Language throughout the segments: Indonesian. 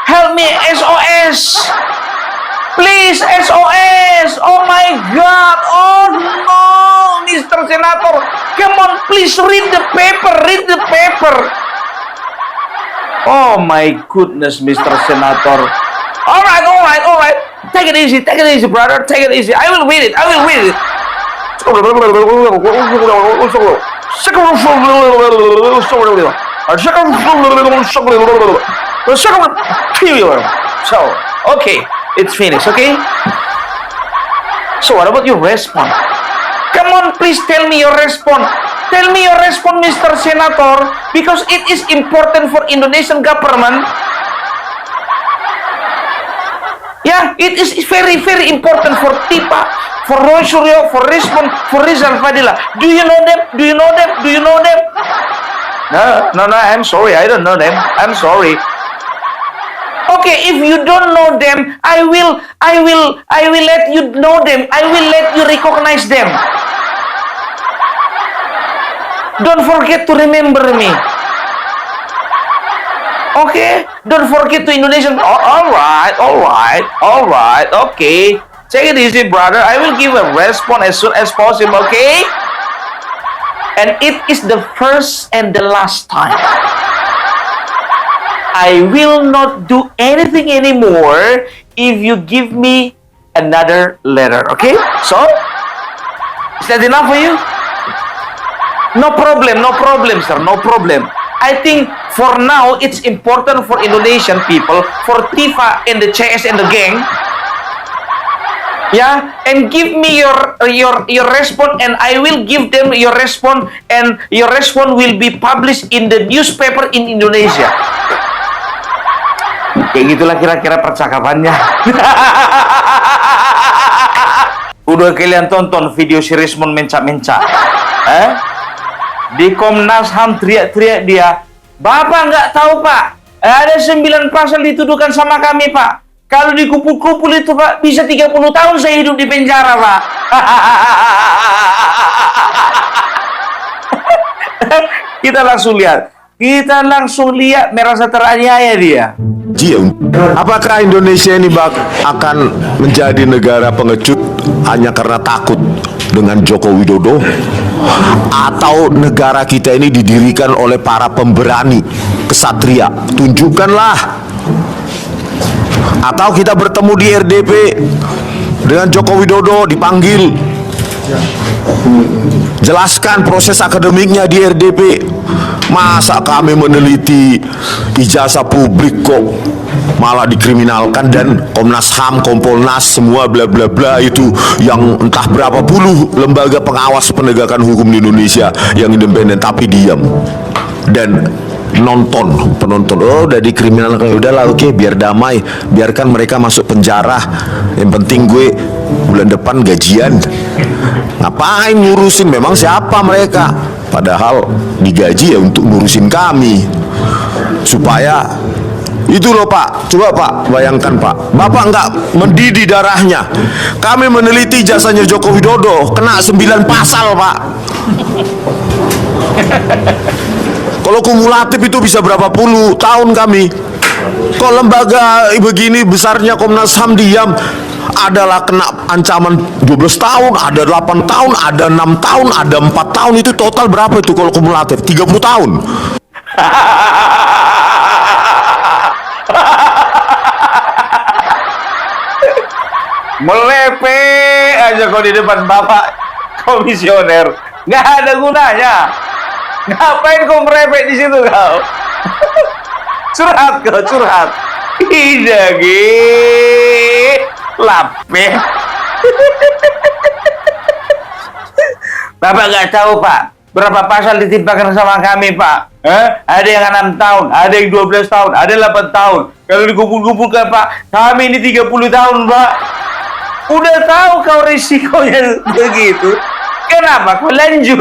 Help me, SOS. Please, SOS. Oh my God. Oh no, Mr. Senator. Come on, please read the paper. Read the paper. Oh my goodness, Mr. Senator. All right. Take it easy, brother. Take it easy. I will read it. So, okay, it's finished, okay? So, what about your response? Come on, please tell me your response. Tell me your response, Mr. Senator, because it is important for Indonesian government. Yeah, it is very, very important for Tipa, for Roy Suryo, for Rismon, for Rizal Fadila. Do you know them? No, I'm sorry, I don't know them. I'm sorry. Okay, if you don't know them, I will let you know them. I will let you recognize them. Don't forget to remember me. Okay, don't forget to Indonesian. All right. Okay, take it easy, brother. I will give a response as soon as possible. Okay, and it is the first and the last time. I will not do anything anymore if you give me another letter. Okay, so is that enough for you? No problem, sir. No problem. I think for now it's important for Indonesian people, for Tifa and the CS and the gang. Yeah, and give me your response, and I will give them your response, and your response will be published in the newspaper in Indonesia. Kayak gitulah kira-kira percakapannya. Udah kalian tonton video si Rismon mencak-mencak? Di Komnas HAM teriak-teriak dia, Bapak nggak tahu Pak, ada 9 pasal dituduhkan sama kami Pak. Kalau dikumpul-kumpul itu Pak, bisa 30 tahun saya hidup di penjara Pak. Kita langsung lihat merasa teraniaya dia. Apakah Indonesia ini akan menjadi negara pengecut hanya karena takut dengan Joko Widodo, atau negara kita ini didirikan oleh para pemberani kesatria? Tunjukkanlah. Atau kita bertemu di RDP dengan Joko Widodo, dipanggil, jelaskan proses akademiknya di RDP. Masa kami meneliti ijazah publik kok malah dikriminalkan, dan Komnas HAM, Kompolnas, semua bla bla bla itu yang entah berapa puluh lembaga pengawas penegakan hukum di Indonesia yang independen tapi diam dan penonton udah dikriminalkan. Udahlah, oke, biar damai, biarkan mereka masuk penjara, yang penting gue bulan depan gajian. Ngapain ngurusin, memang siapa mereka? Padahal digaji ya untuk ngurusin kami, supaya itu loh Pak. Coba Pak, bayangkan Pak, Bapak nggak mendidih darahnya. Kami meneliti jasanya Joko Widodo, kena 9 pasal Pak. Kalau kumulatif itu bisa berapa puluh tahun kami. Kok lembaga begini besarnya Komnas HAM diam? Adalah kena ancaman 12 tahun, ada 8 tahun, ada 6 tahun, ada 4 tahun. Itu total berapa itu kalau kumulatif? 30 tahun. Melepe aja kau di depan Bapak komisioner. Nggak ada gunanya. Ngapain kau merepek di situ kau? Curhat. Idagi lape. Bapak nggak tahu Pak, berapa pasal ditimpakan sama kami Pak? Ada yang 6 tahun, ada yang 12 tahun, ada 8 tahun. Kalau dikumpul-kumpulkan Pak, kami ini 30 tahun Pak. Udah tahu kau risikonya begitu, kenapa kau lanjut?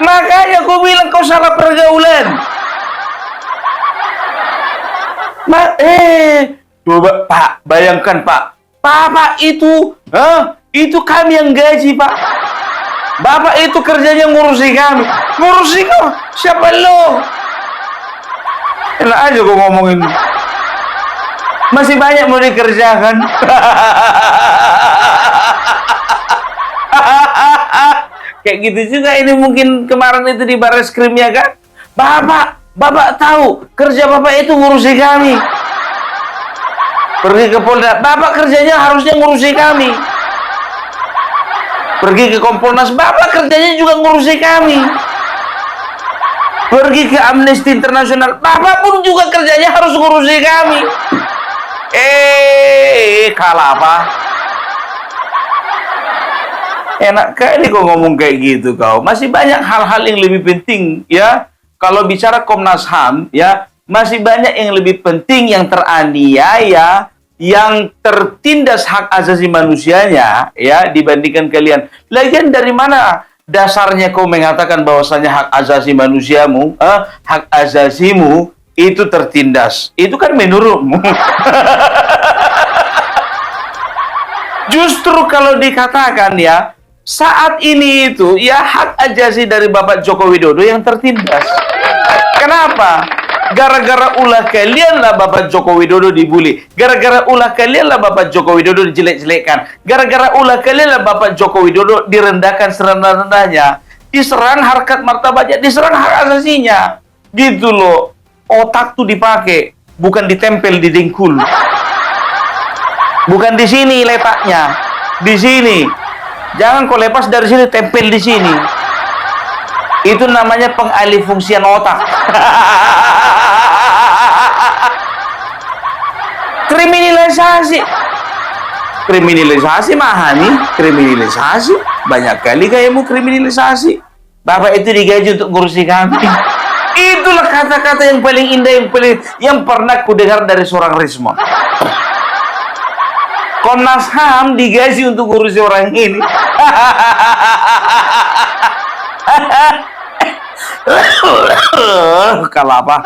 Makanya aku bilang kau salah pergaulan. Coba Pak, bayangkan Pak, Bapak itu, itu kami yang gaji Pak. Bapak itu kerjanya ngurusi kami, ngurusi kau. Siapa lo? Enak aja kok ngomongin. Masih banyak mau dikerjakan. Kayak gitu juga ini mungkin kemarin itu di Barreskrim ya kan? Bapak tahu kerja Bapak itu ngurusi kami. Pergi ke Polda, Bapak kerjanya harusnya ngurusi kami. Pergi ke Kompolnas, Bapak kerjanya juga ngurusi kami. Pergi ke Amnesty International, Bapak pun juga kerjanya harus ngurusi kami. Kalah apa? Enak kali kok ngomong kayak gitu kau. Masih banyak hal-hal yang lebih penting ya. Kalau bicara Komnas HAM ya, masih banyak yang lebih penting yang teraniaya, yang tertindas hak asasi manusianya ya dibandingkan kalian. Lagian dari mana dasarnya kau mengatakan bahwasanya hak asasi manusiamu, hak asasimu itu tertindas? Itu kan menurutmu. Justru kalau dikatakan ya, saat ini itu ya hak asasi dari Bapak Joko Widodo yang tertindas. Kenapa? Gara-gara ulah kalian lah Bapak Joko Widodo dibully. Gara-gara ulah kalian lah Bapak Joko Widodo dijelek-jelekkan. Gara-gara ulah kalian lah Bapak Joko Widodo direndahkan serendah-rendahnya. Diserang harkat martabatnya, diserang hak asasinya. Gitu loh. Otak tuh dipakai, bukan ditempel di dengkul. Bukan di sini letaknya. Di sini. Jangan kau lepas dari sini, tempel di sini. Itu namanya pengalih fungsian otak. Kriminalisasi mahani, kriminalisasi. Banyak kali kayakmu kriminalisasi. Bapak itu digaji untuk ngurusi kami. Itulah kata-kata yang paling indah, yang pernah kudengar dari seorang Rismon. Komnas HAM digaji untuk ngurusi orang ini. Kalau apa?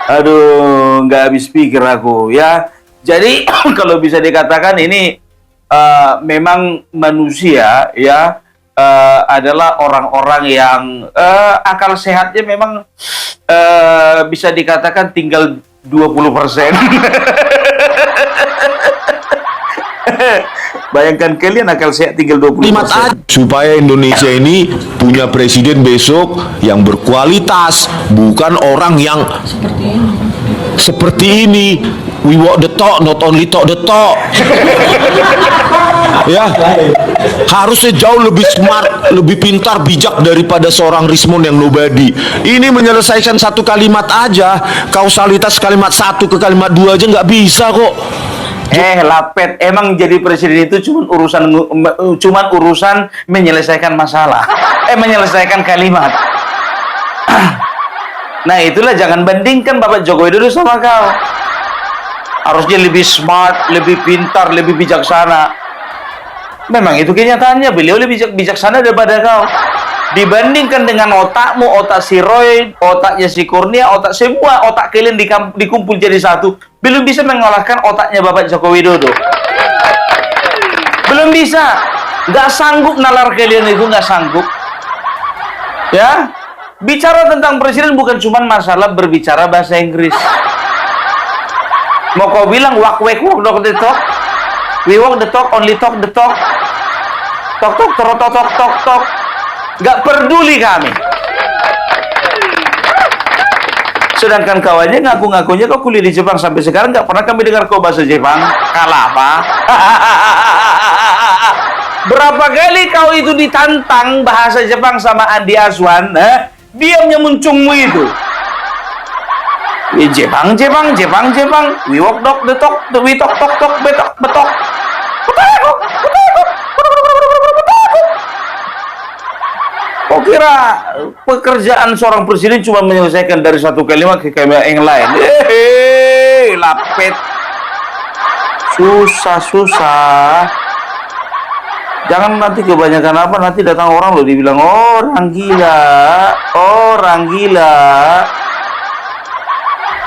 Aduh, nggak habis pikir aku ya. Jadi kalau bisa dikatakan ini memang manusia ya adalah orang-orang yang akal sehatnya memang bisa dikatakan tinggal 20%. Bayangkan kalian akal sehat tinggal 20%. Supaya Indonesia ini punya presiden besok yang berkualitas, bukan orang yang seperti ini. We walk the talk, not only talk the talk. Ya, harusnya jauh lebih smart, lebih pintar, bijak daripada seorang Rismon yang nobody. Ini menyelesaikan satu kalimat aja, kausalitas kalimat satu ke kalimat dua aja nggak bisa kok. Lapet, emang jadi presiden itu cuman urusan menyelesaikan masalah. Menyelesaikan kalimat. Nah, itulah jangan bandingkan Bapak Joko Widodo sama kau. Harusnya lebih smart, lebih pintar, lebih bijaksana. Memang itu kenyataannya, beliau lebih bijaksana daripada kau. Dibandingkan dengan otakmu, otak si Roy, otaknya si Kurnia, otak semua, otak kalian dikumpul jadi satu, belum bisa mengalahkan otaknya Bapak Joko Widodo. Belum bisa. Nggak sanggup nalar kalian itu, nggak sanggup. Ya, bicara tentang presiden bukan cuma masalah berbicara bahasa Inggris. Mau kau bilang walk the talk, we walk the talk, only talk the talk, tok tok tok tok tok tok tok. Gak peduli kami. Sedangkan kawannya ngaku-ngakunya kau kuliah di Jepang sampai sekarang gak pernah kami dengar kau bahasa Jepang. Kalah apa? Berapa kali kau itu ditantang bahasa Jepang sama Andi Aswan, diamnya muncungmu itu. Jepang. We walk dog the talk, we talk betok betok. Kok kira pekerjaan seorang presiden cuma menyelesaikan dari satu kalimat ke kalimat yang lain? Lapet. Susah. Jangan nanti kebanyakan apa, nanti datang orang loh dibilang orang gila.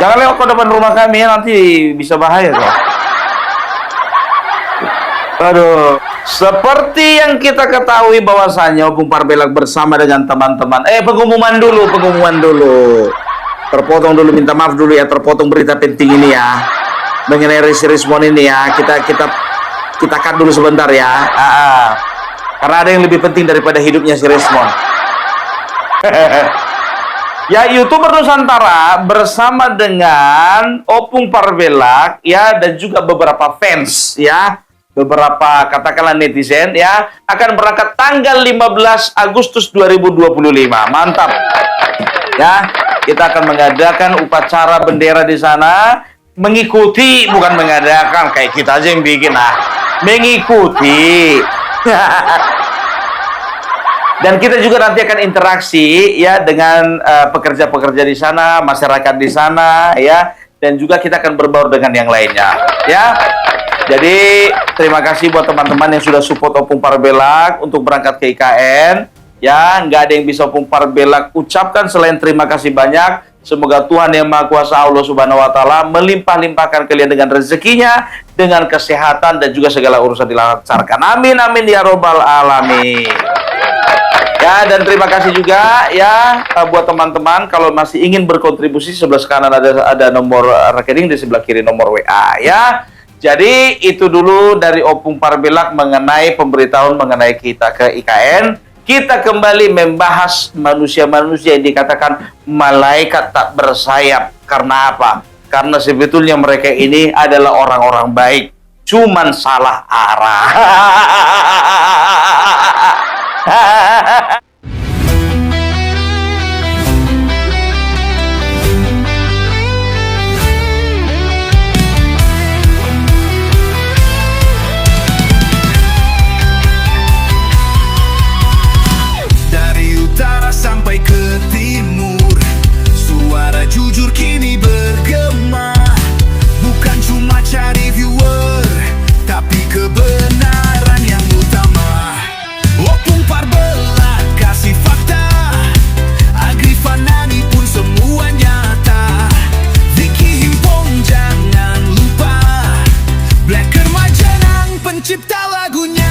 Jangan lewat ke depan rumah kami ya, nanti bisa bahaya kok. Aduh. Seperti yang kita ketahui bahwasanya Opung Parbelak bersama dengan teman-teman. Pengumuman dulu. Terpotong dulu, minta maaf dulu ya, terpotong berita penting ini ya. Mengenai Rismon ini ya, kita cut dulu sebentar ya. Karena ada yang lebih penting daripada hidupnya si Rismon. Ya, YouTuber Nusantara bersama dengan Opung Parbelak ya, dan juga beberapa fans ya, beberapa katakanlah netizen ya, akan berangkat tanggal 15 Agustus 2025. Mantap. Ya, kita akan mengadakan upacara bendera di sana, mengikuti, bukan mengadakan kayak kita aja yang bikin mengikuti. Dan kita juga nanti akan interaksi ya dengan pekerja-pekerja di sana, masyarakat di sana ya, dan juga kita akan berbaur dengan yang lainnya ya. Jadi terima kasih buat teman-teman yang sudah support Opung Parbelak untuk berangkat ke IKN ya. Nggak ada yang bisa Opung Parbelak ucapkan selain terima kasih banyak. Semoga Tuhan Yang Maha Kuasa Allah Subhanahu wa Ta'ala melimpah-limpahkan kalian dengan rezekinya, dengan kesehatan, dan juga segala urusan dilancarkan. Amin amin ya robbal alamin. Ya, dan terima kasih juga ya buat teman-teman, kalau masih ingin berkontribusi, sebelah kanan ada nomor rekening, di sebelah kiri nomor WA ya. Jadi itu dulu dari Opung Parbelak mengenai pemberitahuan mengenai kita ke IKN. Kita kembali membahas manusia-manusia yang dikatakan malaikat tak bersayap. Karena apa? Karena sebetulnya mereka ini adalah orang-orang baik, cuman salah arah. Dari utara sampai ke timur, suara jujur kini bergema. Bukan cuma cari viewer, tapi kebenaran yang utama. Opung Parbelak kasih fakta, Agri Fanani pun semua nyata. Vicky Himpong jangan lupa, Blacker Majanang pencipta lagunya.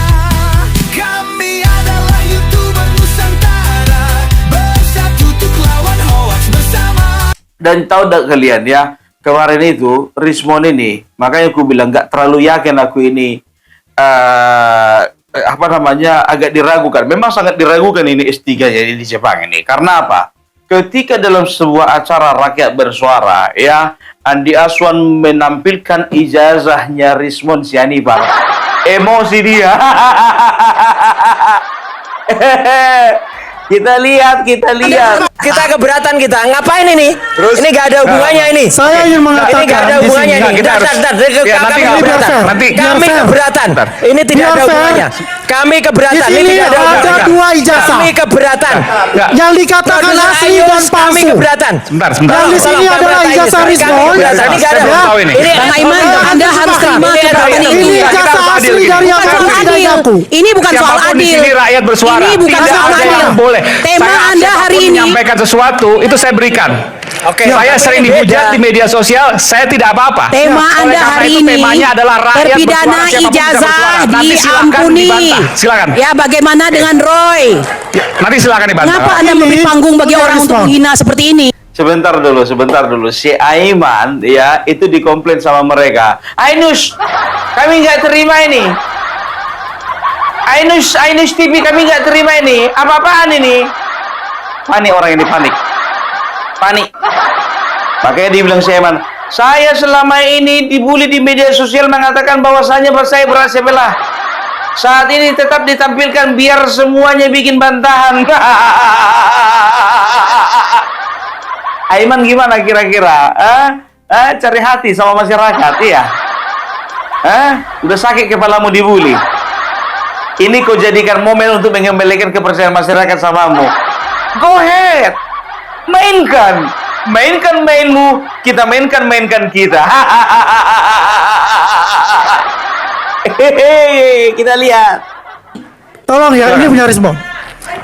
Kami adalah YouTuber Nusantara, bersatu untuk lawan hoax bersama. Dan tahu tak kalian ya, kemarin itu Rismon ini, makanya aku bilang nggak terlalu yakin aku ini agak diragukan. Memang sangat diragukan ini S3 jadi di Jepang ini. Karena apa? Ketika dalam sebuah acara rakyat bersuara ya, Andi Aswan menampilkan ijazahnya Rismon Sianipar, emosi dia. Kita lihat. Kita keberatan kita. Ngapain ini? Ini gak ada hubungannya ini. Saya ingin mengatakan Ini gak ada hubungannya di sini. ini. Kita Kami keberatan. Kami Biar fair. keberatan. Ini tidak Biar ada fair. hubungannya. Kami Di keberatan. Ini sini tidak ada ada hubungannya. dua ijazah Kami keberatan. yang dikatakan Produser asli Ayus, dan Kami palsu. keberatan. Sebentar. Dan di sini Tolong, adalah Bapak ijazah Ayus. Rismon. Kami keberatan. Ini gak ada. Saya tahu ini. Ini Bang Aiman, Anda harus terima Ini ada kenyataan ini. Ini Kita ijazah harus asli adil dari gini. yang bukan soal tidak adil. ngaku. Ini bukan soal Siapapun di adil. sini rakyat bersuara. Ini bukan Tidak soal ada adil. yang boleh. Tema Anda Siapapun hari ini. menyampaikan sesuatu itu saya berikan. Oke. Saya Tapi sering ini dihujat beda. di media sosial, saya tidak apa-apa. Tema Oleh Anda karena hari itu, ini temanya adalah rakyat terpidana bersuara, siapapun bisa ijazah bersuara. Nanti silakan diampuni. dibantah. Silakan. Ya, bagaimana dengan Roy? Nanti silakan dibantah. Kenapa Anda memberi panggung bagi orang untuk menghina seperti ini? Sebentar dulu. Si Aiman ya itu dikomplain sama mereka. Ainus, kami nggak terima ini. Ainus TV kami nggak terima ini. Apa-apaan ini? Panik orang ini panik. Makanya dia bilang si Aiman, saya selama ini dibully di media sosial mengatakan bahwasanya saya berhasil belah. Saat ini tetap ditampilkan biar semuanya bikin bantahan. Aiman gimana kira-kira? Cari hati sama masyarakat, iya? Udah sakit kepalamu dibully. Ini kau jadikan momen untuk mengembalikan kepercayaan masyarakat samamu. Go ahead, mainkan mainmu, kita mainkan kita. Hehehe, kita lihat. Tolong ya, ini punya Rismon.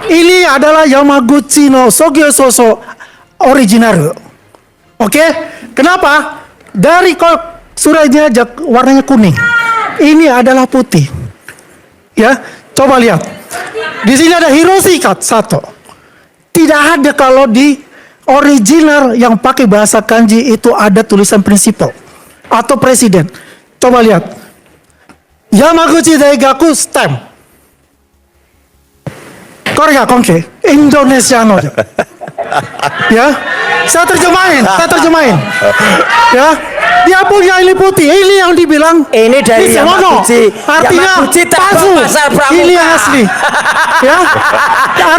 Ini adalah Yamaguchi no Sogyo Soso original. Oke? Kenapa? Dari suratnya warnanya kuning. Ini adalah putih. Ya, coba lihat. Di sini ada Hiroshi Sato. Tidak ada kalau di original yang pakai bahasa kanji itu ada tulisan prinsipal atau presiden. Coba lihat. Yamaguchi Daigaku stamp. Korea Konke, Indonesia no. Ya, saya terjemahin. Ya, dia punya ini putih, ini yang dibilang Ini dari Semono. Yamaguchi. Artinya Yamaguchi terbang palsu. pasar pramuka. Ini yang asli. Ya,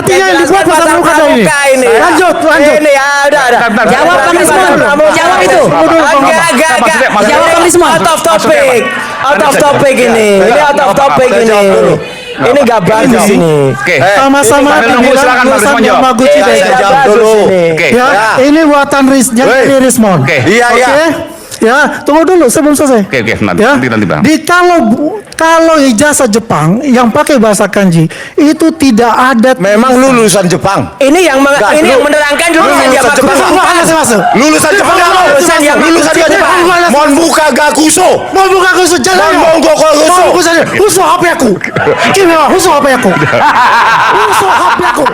artinya yang dibuat pasar pramuka ini. Lanjut. Ini ya, udah. Jawab Bang Rismon. Jawab itu. Agak. Jawab Bang Rismon. Out of topic. Out of topic ini. Ini out of topic ini. Ini nggak bagus ini. Oke. Sama-sama Sambil nunggu, dibilang silakan Bang tulisan Rismon jawab. Yamaguchi Ini Daigaku. nggak jawab bagus dulu. ini. Oke. Ya, ini buatan dari Rismon. Oke. Iya, iya. Oke. Ya, tunggu dulu sebelum selesai. Oke, nanti, Ya, nanti, Bang. kalau ijazah Jepang yang pakai bahasa kanji itu tidak ada. Memang lulusan Jepang. Ini yang menerangkan jurusan Lulusan Jepang. Jepang. Masuk. Lulusan Jepang kamu. Lulusan yang Lulusan Jepang. Mon buka gakuso. Mau buka kusu jalan. Mon monggo gakuso. Mau buka saja. Usu HP aku. Kimi wa usu HP aku. Usu HP aku.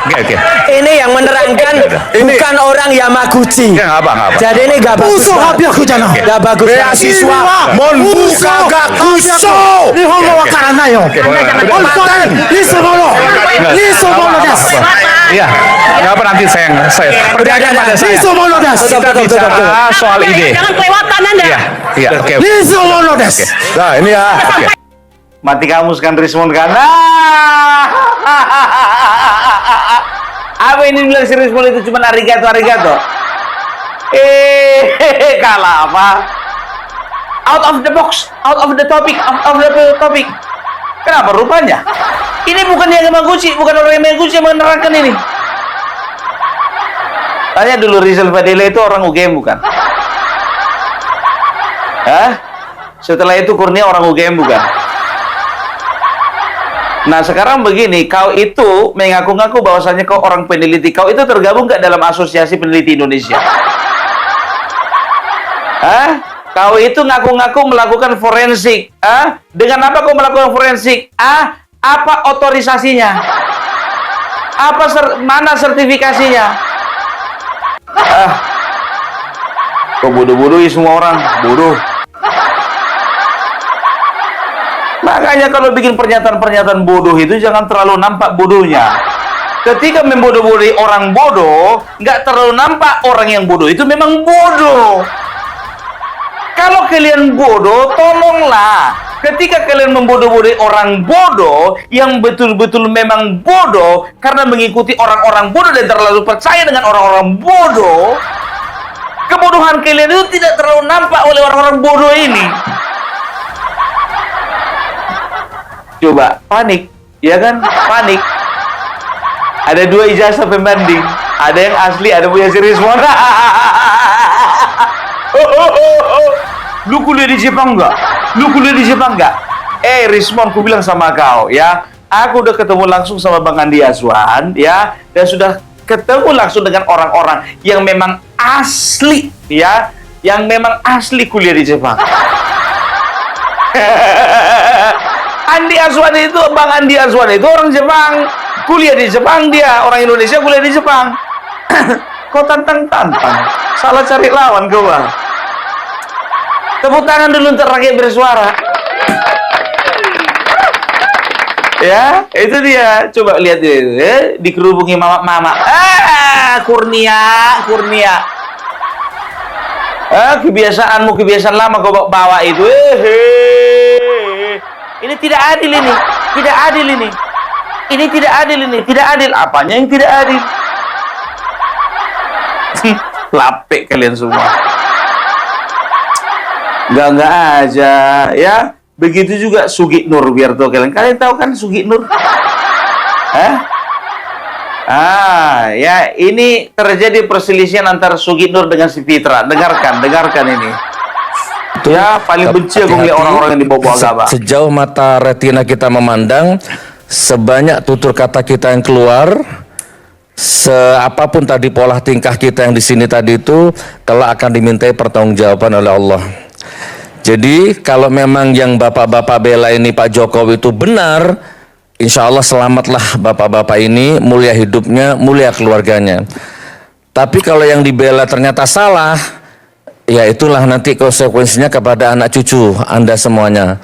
Oke. Ini yang menerangkan bukan orang Yamaguchi. Ya, nggak apa. Jadi ini nggak bagus. Usu HP aku jalan. Nggak bagus. Beasiswa. Mon buka gakuso. Nihongo wakaranai yo. Onpaten. Nisomono. Nisomono desu. Iya. Nggak apa nanti saya percayakan pada saya. Nisomono desu. Kita bicara soal ide. Jangan kelewatan Anda. Iya. Oke. Nisomono desu. Nah, ini ya. Mati kamu kan Rismon kan? Apa ini bilang si Rismon itu cuma arigato? Kalah apa? Out of the box, out of the topic. Kenapa rupanya? Ini bukan yang Yamaguchi, bukan orang Yamaguchi yang menerangkan ini. Tanya dulu Rizal Fadila itu orang UGM bukan? Hah? Setelah itu Kurnia orang UGM bukan? Nah sekarang begini, kau itu mengaku-ngaku bahwasannya kau orang peneliti. Kau itu tergabung nggak dalam Asosiasi Peneliti Indonesia? Hah? Kau itu ngaku-ngaku melakukan forensik. Dengan apa kau melakukan forensik? Apa otorisasinya? Mana sertifikasinya? Kau bodoh-bodohi semua orang, bodoh. Makanya kalau bikin pernyataan-pernyataan bodoh itu jangan terlalu nampak bodohnya. Ketika membodoh-bodohi orang bodoh, nggak terlalu nampak orang yang bodoh itu memang bodoh. Kalau kalian bodoh, tolonglah. Ketika kalian membodoh-bodohi orang bodoh, yang betul-betul memang bodoh, karena mengikuti orang-orang bodoh dan terlalu percaya dengan orang-orang bodoh, kebodohan kalian itu tidak terlalu nampak oleh orang-orang bodoh ini. Coba, panik. Ya kan? Panik. Ada 2 ijazah pembanding. Ada yang asli, ada punya si Rismon. Lu kuliah di Jepang nggak? Rismon, ku bilang sama kau, ya. Aku udah ketemu langsung sama Bang Andi Azwan, ya. Dan sudah ketemu langsung dengan orang-orang yang memang asli, ya. Yang memang asli kuliah di Jepang. Bang Andi Azwan itu orang Jepang, kuliah di Jepang dia, orang Indonesia kuliah di Jepang. Kau tantang, salah cari lawan kau bang. Tepuk tangan dulu untuk rakyat bersuara. Ya, itu dia. Coba lihat dia, dikerubungi mama. Kurnia. Kebiasaan lama kau bawa itu. Ini tidak adil ini. Ini tidak adil. Apanya yang tidak adil? Lapek kalian semua. Enggak aja, ya. Begitu juga Sugi Nur, biar tahu kalian. Kalian tahu kan Sugi Nur? Ya, ini terjadi perselisihan antara Sugi Nur dengan si Fitra. Dengarkan ini. Ya, paling benci aku ngeliat orang-orang yang dibawa agama. Sejauh mata retina kita memandang, sebanyak tutur kata kita yang keluar, seapapun tadi pola tingkah kita yang di sini tadi itu, kelak akan dimintai pertanggungjawaban oleh Allah. Jadi kalau memang yang bapak-bapak bela ini Pak Jokowi itu benar, insya Allah selamatlah bapak-bapak ini, mulia hidupnya, mulia keluarganya. Tapi kalau yang dibela ternyata salah, ya itulah nanti konsekuensinya kepada anak cucu Anda semuanya.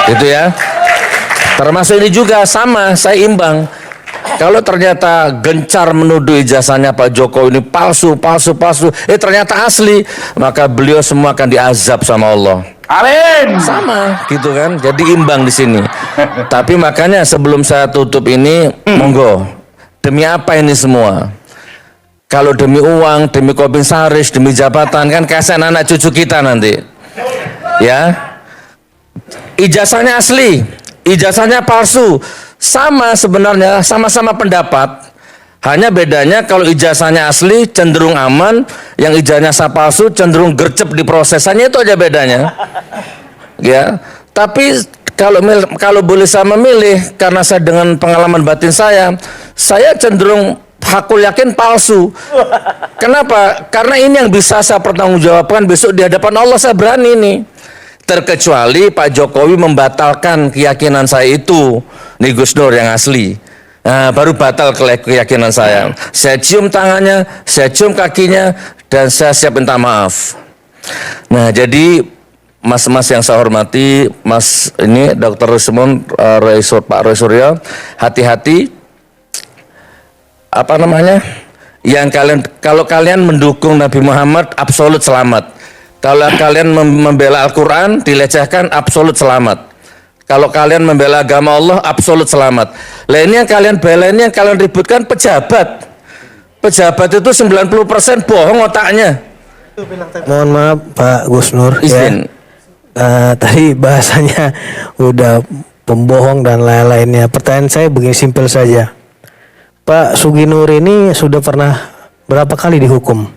Itu ya. Termasuk ini juga sama, saya imbang. Kalau ternyata gencar menuduh ijazahnya Pak Jokowi ini palsu, ternyata asli, maka beliau semua akan diazab sama Allah. Amin. Sama, gitu kan? Jadi imbang di sini. Tapi makanya sebelum saya tutup ini, monggo, demi apa ini semua? Kalau demi uang, demi komisaris, demi jabatan, kan kasihan anak cucu kita nanti. Ya, ijazahnya asli, ijazahnya palsu. Sama sebenarnya, sama-sama pendapat. Hanya bedanya kalau ijazahnya asli cenderung aman, yang ijazahnya palsu cenderung gercep di prosesannya, itu aja bedanya. Ya, tapi kalau boleh saya memilih, karena saya dengan pengalaman batin saya cenderung hakul yakin palsu. Kenapa? Karena ini yang bisa saya pertanggungjawabkan besok di hadapan Allah, saya berani nih. Terkecuali Pak Jokowi membatalkan keyakinan saya itu, nih Gus Nur yang asli. Nah, baru batal keyakinan saya. Saya cium tangannya, saya cium kakinya, dan saya siap minta maaf. Nah, jadi mas-mas yang saya hormati, Mas ini Dr. Rusmon, Pak Roy Suryo, hati-hati. Apa namanya? Kalau kalian mendukung Nabi Muhammad, absolut selamat. Kalau kalian membela Al-Quran, dilecehkan, absolut selamat. Kalau kalian membela agama Allah, absolut selamat. Lah ini yang kalian bela, ini yang kalian ributkan pejabat. Pejabat itu 90% bohong otaknya. Mohon maaf Pak Gus Nur. Izin. Ya. Tadi bahasanya udah pembohong dan lain-lainnya. Pertanyaan saya begini simpel saja. Pak Sugi Nur ini sudah pernah berapa kali dihukum?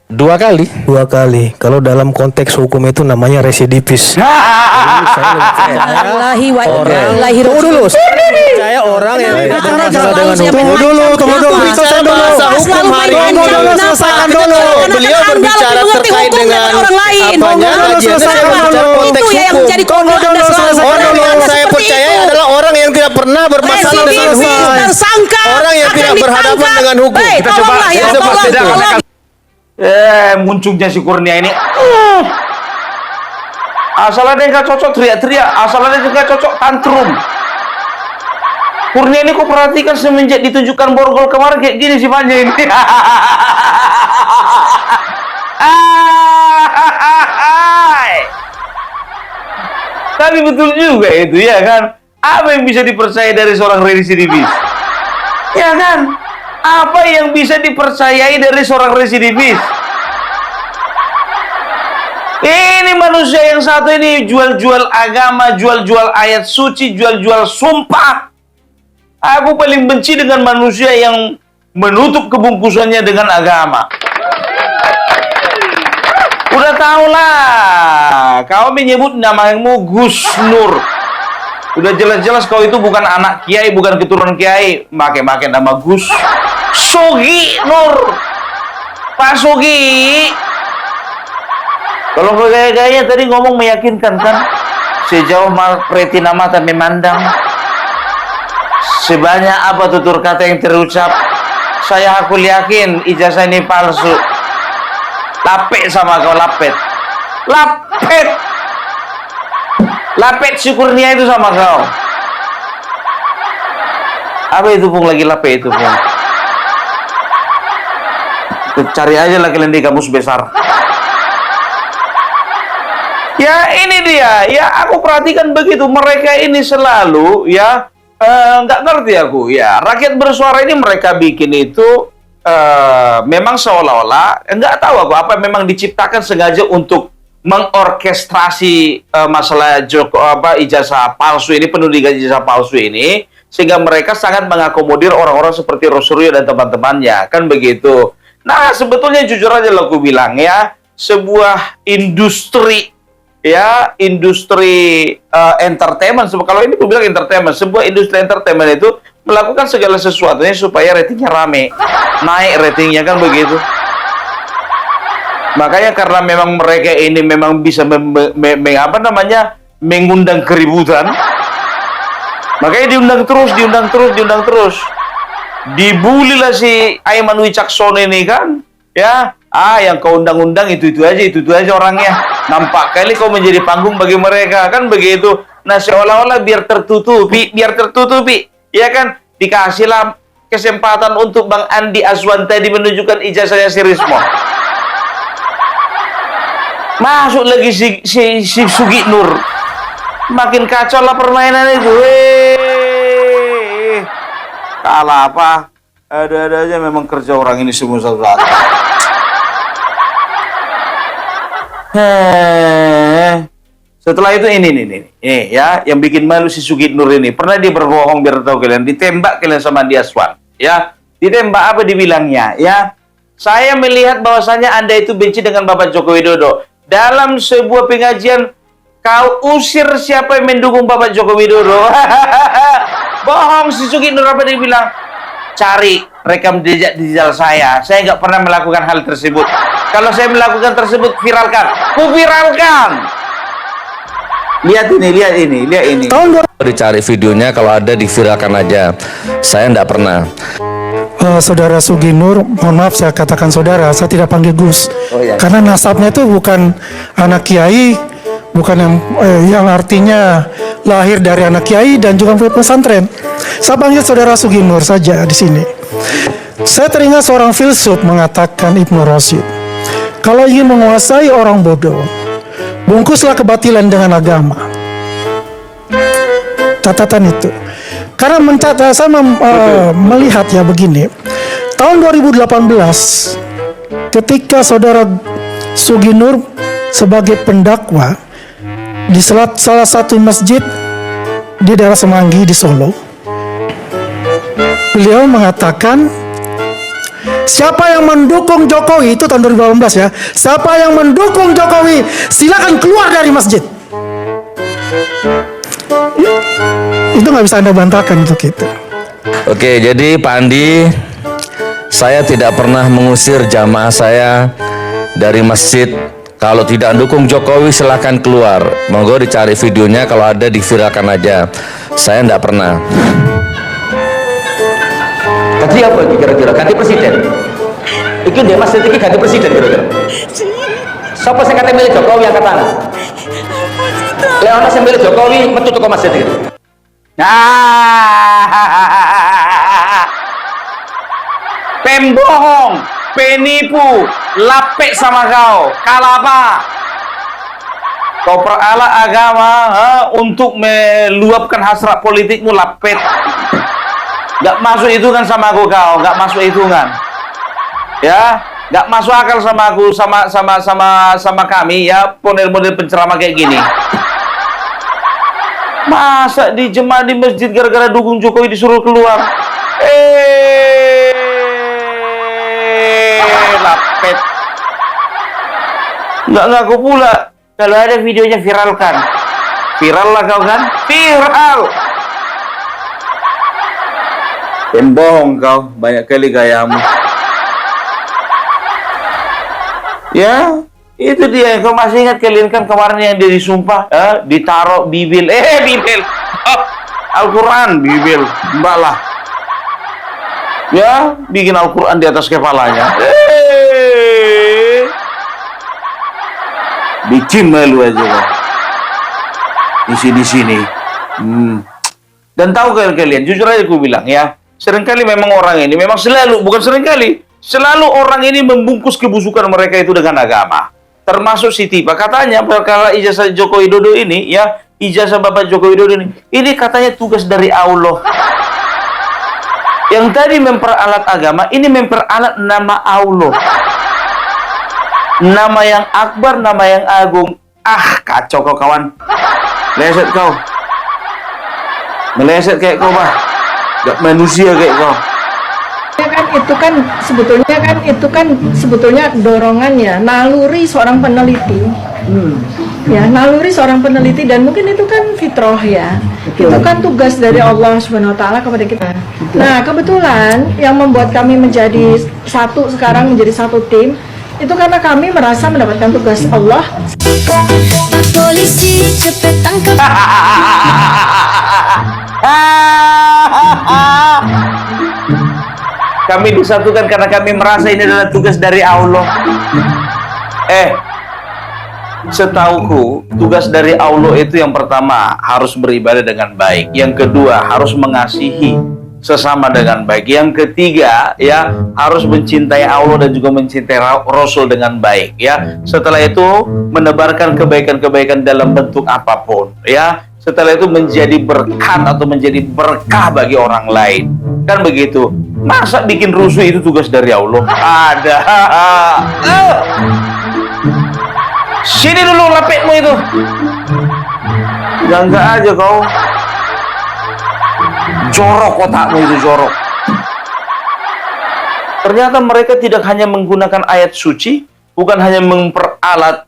2 kali. 2 kali. Kalau dalam konteks hukum itu namanya residivis. Allahi wa Allahi Tunggu dulu. Saya orang yang Tunggu dulu. Selesaikan dulu. Hukum hari ini Selesaikan dulu. Beliau berbicara terkait dengan orang lain. apanya Itu ya yang menjadi kode Anda selalu. Orang yang saya percaya adalah orang yang tidak pernah bermasalah dengan hukum. Tersangka Orang yang tidak berhadapan dengan hukum. Baik, Kita coba tolonglah ya, seperti tolong. Munculnya si Kurnia ini. Asal ada yang gak cocok teriak-teriak, asal ada yang gak cocok tantrum. Kurnia ini kok perhatikan semenjak ditunjukkan borgol kemarin kayak gini sifatnya ini. Tapi betul juga itu ya kan. Apa yang bisa dipercaya dari seorang residivis? Ya kan? Apa yang bisa dipercayai dari seorang residivis? Ini manusia yang satu ini jual-jual agama, jual-jual ayat suci, jual-jual sumpah. Aku paling benci dengan manusia yang menutup kebungkusannya dengan agama. Udah tahulah, kau menyebut namamu Gus Nur. Udah jelas-jelas kau itu bukan anak kiai, bukan keturunan kiai. Pakai nama Gus Sugi Nur. Pak Sugi. Kalau gaya-gaya tadi ngomong meyakinkan kan? Sejauh retina mata memandang, sebanyak apa tutur kata yang terucap, saya aku yakin ijazah ini palsu. Lapet sama kau, lapet. Lapet si Kurnia itu sama kau. Apa itu pun lagi lapet itu pun. Cari aja lah kalian di kamus besar. Ya ini dia, ya aku perhatikan begitu. Mereka ini selalu ya nggak ngerti aku ya. Rakyat bersuara ini mereka bikin itu memang seolah-olah nggak tahu aku apa memang diciptakan sengaja untuk mengorkestrasi masalah ijazah palsu ini, penunjukan ijazah palsu ini, sehingga mereka sangat mengakomodir orang-orang seperti Rosuryo dan teman-temannya, kan begitu. Nah sebetulnya jujur aja lo aku bilang ya, sebuah industri ya, industri entertainment, kalau ini aku bilang entertainment, sebuah industri entertainment itu melakukan segala sesuatunya supaya ratingnya rame, naik ratingnya, kan begitu. Makanya karena memang mereka ini memang bisa mengundang keributan, makanya diundang terus. Dibulilah si Aiman Wicaksono ini kan, ya. Yang kau undang-undang itu aja orangnya. Nampak kali kau menjadi panggung bagi mereka, kan begitu. Nah, seolah-olah biar tertutupi, ya kan? Dikasihlah kesempatan untuk Bang Andi Azwan tadi menunjukkan ijazahnya si Rismon. Masuk lagi si Sugi Nur. Makin kacau lah permainan itu. Kalah apa? Ada aja memang kerja orang ini semua satu. Setelah itu ini ya, yang bikin malu si Sugi Nur ini. Pernah dia berbohong biar tahu kalian, ditembak kalian sama Andi Azwan, ya. Ditembak apa dibilangnya, ya. Saya melihat bahwasanya Anda itu benci dengan Bapak Joko Widodo. Dalam sebuah pengajian kau usir siapa yang mendukung Bapak Joko Widodo. Bohong si Sugi Nur, apa dia bilang? Cari rekam jejak digital saya nggak pernah melakukan hal tersebut. Kalau saya melakukan tersebut, viralkan. Ku viralkan. Lihat ini. Dicari videonya, kalau ada diviralkan aja. Saya nggak pernah. Saudara Sugi Nur, mohon maaf saya katakan saudara, saya tidak panggil Gus. Iya. Karena nasabnya itu bukan anak kiai, bukan yang artinya lahir dari anak kiai dan juga pesantren. Saya panggil saudara Sugi Nur saja di sini. Saya teringat seorang filsuf mengatakan, Ibnu Rashid, kalau ingin menguasai orang bodoh, bungkuslah kebatilan dengan agama. Catatan itu. Karena saya melihat ya begini. Tahun 2018, ketika saudara Sugi Nur sebagai pendakwa di salah satu masjid di daerah Semanggi di Solo, beliau mengatakan, siapa yang mendukung Jokowi, itu tahun 2018 ya, siapa yang mendukung Jokowi silakan keluar dari masjid. Itu nggak bisa Anda bantahkan untuk itu. Oke, jadi Pak Andi, saya tidak pernah mengusir jamaah saya dari masjid. Kalau tidak dukung Jokowi silahkan keluar. Monggo dicari videonya, kalau ada diviralkan aja. Saya tidak pernah. Ganti apa lagi kira-kira? Ganti presiden. Iki dia masjid iki ganti presiden kira-kira. Siapa sing kate milih Jokowi angkat tangan? Leona sing milih Jokowi metu teko masjid iki. Pembohong, penipu, lapek sama kau. Kalah apa? Kau peralat agama untuk meluapkan hasrat politikmu, lapet. Gak masuk hitungan sama aku kau, gak masuk hitungan. Ya, gak masuk akal sama aku, sama kami ya, model-model penceramah kayak gini. Masa di jemaah di masjid gara-gara dukung Jokowi disuruh keluar? Lapet. Nggak ngaku pula. Kalau ada videonya viralkan. Viral lah kau kan? Viral. Pembohong kau, banyak kali gayamu. Ya. Itu dia, kau masih ingat kalian kan kemarin yang dia disumpah, ditaruh Bibil, Bibil, Al-Quran, Bibil, mbak lah, ya, bikin Al-Quran di atas kepalanya, bikin malu aja lah, di sini, dan tahu kalian, jujur aja aku bilang ya, seringkali memang orang ini, memang selalu orang ini membungkus kebusukan mereka itu dengan agama. Termasuk Siti Pak, katanya perkara ijazah Joko Widodo ini ya, ijazah Bapak Joko Widodo ini katanya tugas dari Allah. Yang tadi memperalat agama, ini memperalat nama Allah, nama yang akbar, nama yang agung. Kacau kau kawan, meleset kau, meleset kayak kau mah, gak manusia kayak kau. Itu kan sebetulnya dorongannya, naluri seorang peneliti. Ya, naluri seorang peneliti, dan mungkin itu kan fitrah ya. Itu kan tugas dari Allah Subhanahu wa taala kepada kita. Nah, kebetulan yang membuat kami menjadi satu sekarang, menjadi satu tim, Itu karena kami merasa mendapatkan tugas Allah. Polisi cepet tangkap. Kami disatukan karena kami merasa ini adalah tugas dari Allah. Setauku, tugas dari Allah itu yang pertama harus beribadah dengan baik. Yang kedua harus mengasihi sesama dengan baik. Yang ketiga ya harus mencintai Allah dan juga mencintai Rasul dengan baik. Ya, setelah itu menebarkan kebaikan-kebaikan dalam bentuk apapun. Ya, setelah itu menjadi berkat atau menjadi berkah bagi orang lain. Kan begitu. Masa bikin rusuh itu tugas dari Allah? Ada. Sini dulu lapetmu itu. Gangga aja kau. Jorok otakmu itu, jorok. Ternyata mereka tidak hanya menggunakan ayat suci, bukan hanya memperalat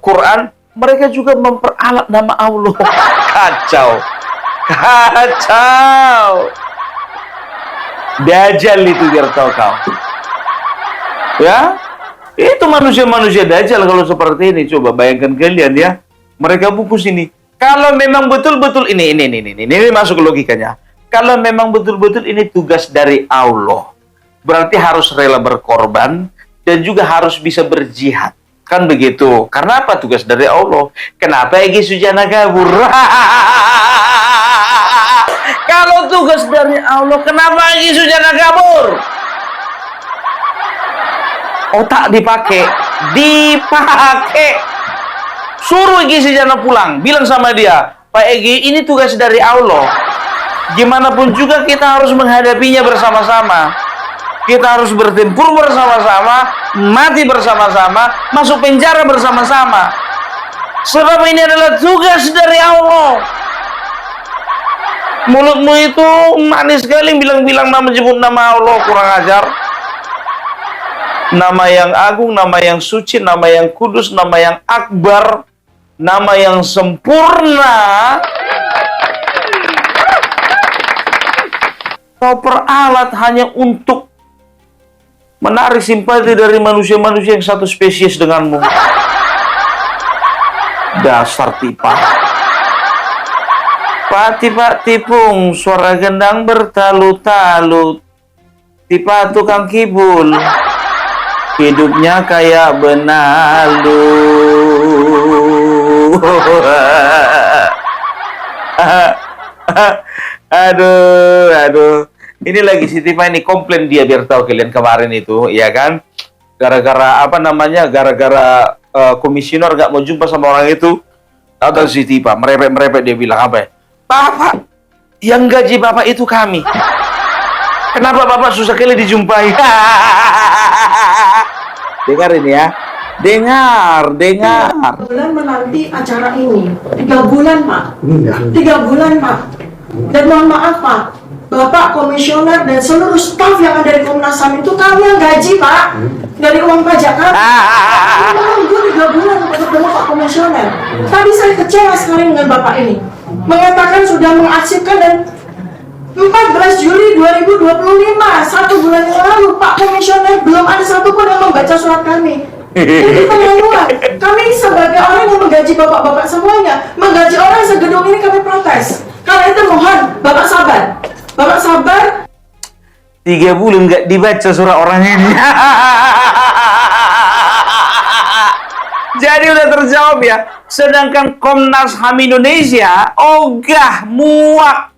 Quran, mereka juga memperalat nama Allah. Kacau. Kacau. Dajjal itu biar tahu kau. Ya, itu manusia-manusia Dajjal kalau seperti ini. Coba bayangkan kalian ya. Mereka bungkus ini. Kalau memang betul-betul ini masuk logikanya. Kalau memang betul-betul ini tugas dari Allah, berarti harus rela berkorban dan juga harus bisa berjihad. Kan begitu. Karena apa? Tugas dari Allah. Kenapa Egy Sujana kabur? Kalau tugas dari Allah, kenapa Egy Sujana kabur? Otak dipakai. Suruh Egy Sujana pulang. Bilang sama dia, Pak Egy, ini tugas dari Allah. Gimana pun juga kita harus menghadapinya bersama-sama. Kita harus bertempur bersama-sama, mati bersama-sama, masuk penjara bersama-sama. Sebab ini adalah tugas dari Allah. Mulutmu itu manis sekali bilang-bilang menyebut nama Allah, kurang ajar. Nama yang agung, nama yang suci, nama yang kudus, nama yang akbar, nama yang sempurna. Kau peralat hanya untuk menarik simpati dari manusia-manusia yang satu spesies denganmu. Dasar tipa. Pak tipung, suara gendang bertalut-talut. Tipa tukang kibul, hidupnya kayak benalu. Aduh. Ini lagi si Tipa ini komplain dia biar tahu kalian kemarin itu, ya kan? Gara-gara apa namanya? Gara-gara komisioner gak mau jumpa sama orang itu. Tahu si Tipa merepek dia bilang apa ya? Bapak, yang gaji Bapak itu kami. Kenapa Bapak susah kali dijumpai? Dengar ini ya. Dengar. Bulan menanti acara ini 3 bulan Pak. 3 bulan Pak. Dan mohon maaf Pak, Bapak komisioner dan seluruh staf yang ada di Komnas HAM itu kami yang gaji Pak, dari uang pajak kami. Menunggu 3 bulan untuk ketemu Pak komisioner. Tadi saya kecewa sekali dengan Bapak ini, mengatakan sudah mengarsipkan dan 14 Juli 2025, 1 bulan yang lalu Pak komisioner belum ada satupun yang membaca surat kami. Ini keterlaluan. Kami sebagai orang yang menggaji bapak-bapak semuanya, menggaji orang segedung ini kami protes. Karena itu mohon Bapak sabar. Bapak sabar. 3 bulan nggak dibaca surat orang ini. Jadi udah terjawab ya. Sedangkan Komnas HAM Indonesia ogah, muak,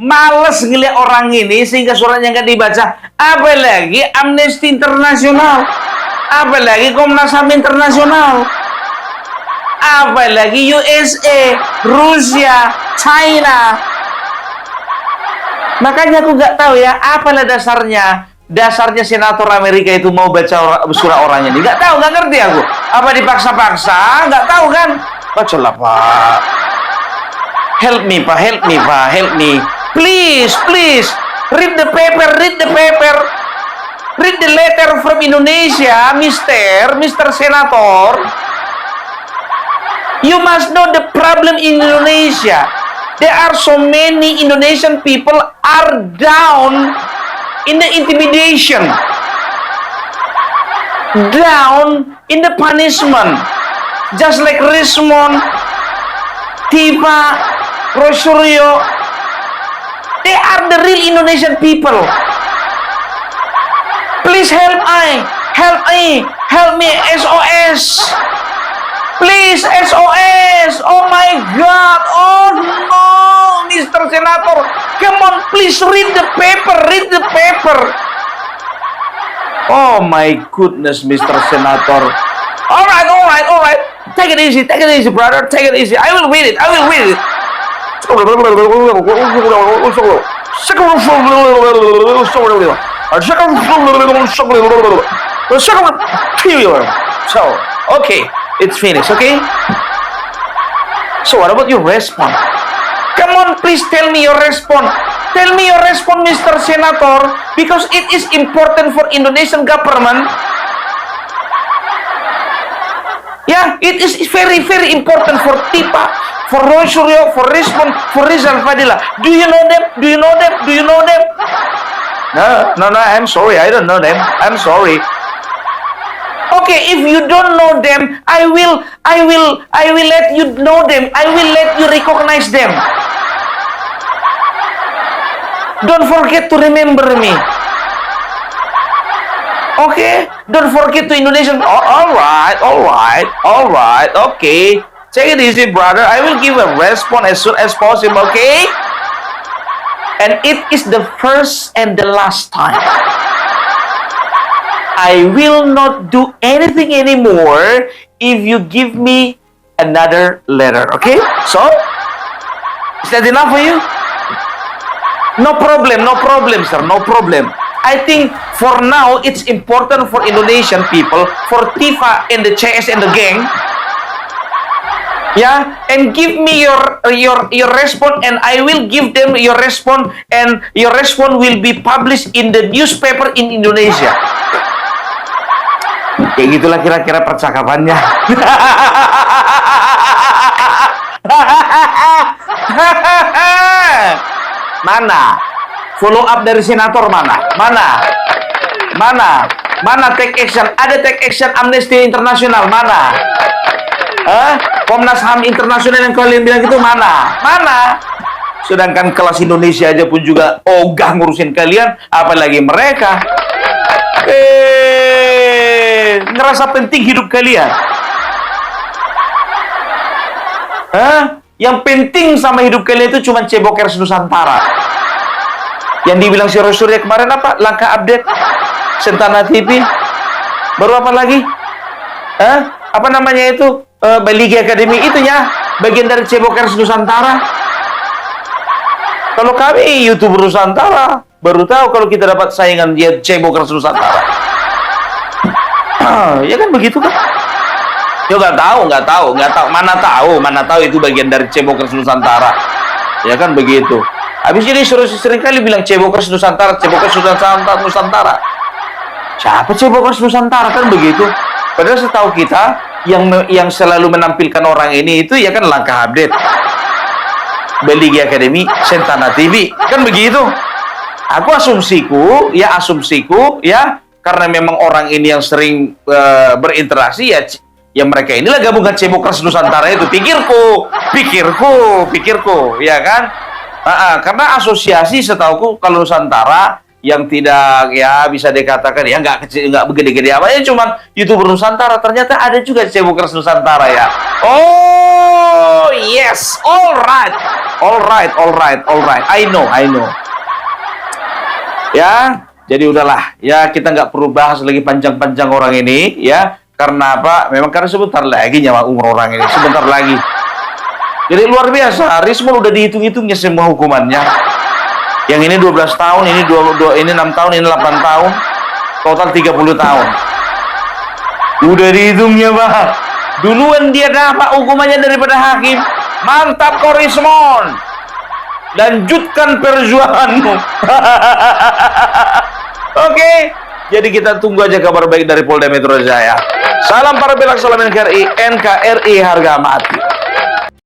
males ngeliat orang ini sehingga suratnya nggak dibaca. Apalagi Amnesty Internasional, apalagi Komnas HAM Internasional, apalagi USA, Rusia, China. Makanya aku nggak tahu ya, apalah dasarnya senator Amerika itu mau baca surat orang ini. Nggak tahu, nggak ngerti aku. Apa dipaksa-paksa? Nggak tahu kan? Bacalah Pak. Help me Pak, help me. Please. Read the paper. Read the letter from Indonesia, Mr. Senator. You must know the problem in Indonesia. There are so many Indonesian people are down in the intimidation. down in the punishment. Just like Rismon, Tifa, Rosario, they are the real Indonesian people. Please help me, SOS. Please, SOS. Oh my God. Oh no, Mr. Senator. Come on, please read the paper. Oh my goodness, Mr. Senator. All right. Take it easy, brother. Take it easy. I will read it. So, okay, it's finished, okay? So, what about your response? Come on, please tell me your response. Tell me your response, Mr. Senator, because it is important for Indonesian government. Yeah, it is very, very important for Tipa, for Rosario, for Rismon, for Rizal Fadila. Do you know them? No, I'm sorry, I don't know them. I'm sorry. Okay, if you don't know them, I will let you know them. I will let you recognize them. Don't forget to remember me. Okay, don't forget to Indonesian. All right. Okay, take it easy, brother. I will give a response as soon as possible. Okay, and it is the first and the last time. I will not do anything anymore if you give me another letter. Okay, so is that enough for you? No problem, sir. No problem. I think for now it's important for Indonesian people, for Tifa and the CS and the gang. Yeah, and give me your response, and I will give them your response, and your response will be published in the newspaper in Indonesia. Kayak gitulah kira-kira percakapannya. Mana? Follow up dari senator mana? Mana take action? Ada take action Amnesty International mana? Komnas HAM Internasional yang kalian bilang itu mana? Sedangkan kelas Indonesia aja pun juga ogah ngurusin kalian, apalagi mereka. Ngerasa penting hidup kalian. Yang penting sama hidup kalian itu cuma Cebokers Nusantara. Yang dibilang si Rosario kemarin apa? Langkah update Sentana TV. Baru apa lagi? Apa namanya itu? Baligi Academy itu ya, bagian dari Cebokers Nusantara. Kalau kami YouTuber Nusantara, baru tahu kalau kita dapat saingan dia Cebokers Nusantara. Ya kan begitu kan? Ya nggak tahu. Mana tahu itu bagian dari Cebokers Nusantara. Ya kan begitu. Habis ini sering kali bilang Cebokers Nusantara. Siapa Cebokers Nusantara kan begitu? Padahal setahu kita yang selalu menampilkan orang ini itu ya kan Langkah Update, Baligi Academy, Sentana TV, kan begitu. Aku asumsiku ya karena memang orang ini yang sering berinteraksi ya mereka inilah gabungan Cebokers Nusantara itu. Pikirku ya kan. Karena asosiasi setauku kalau Nusantara yang tidak ya bisa dikatakan ya nggak kecil, nggak begede-gede apa ya, cuman YouTuber Nusantara. Ternyata ada juga Cebokers Nusantara ya. Oh yes, alright. I know. Ya, jadi udahlah ya, kita nggak perlu bahas lagi panjang-panjang orang ini ya. Karena apa? Memang karena sebentar lagi nyawa umur orang ini, sebentar lagi. Jadi luar biasa, Rismon udah dihitung-hitungnya semua hukumannya. Yang ini 12 tahun, ini 6 tahun, ini 8 tahun. Total 30 tahun. Udah dihitungnya, Pak. Duluan dia dapat hukumannya daripada hakim. Mantap kau Rismon. Lanjutkan perjuanganmu. Oke. Jadi kita tunggu aja kabar baik dari Polda Metro Jaya. Salam para belak, salam NKRI, harga mati.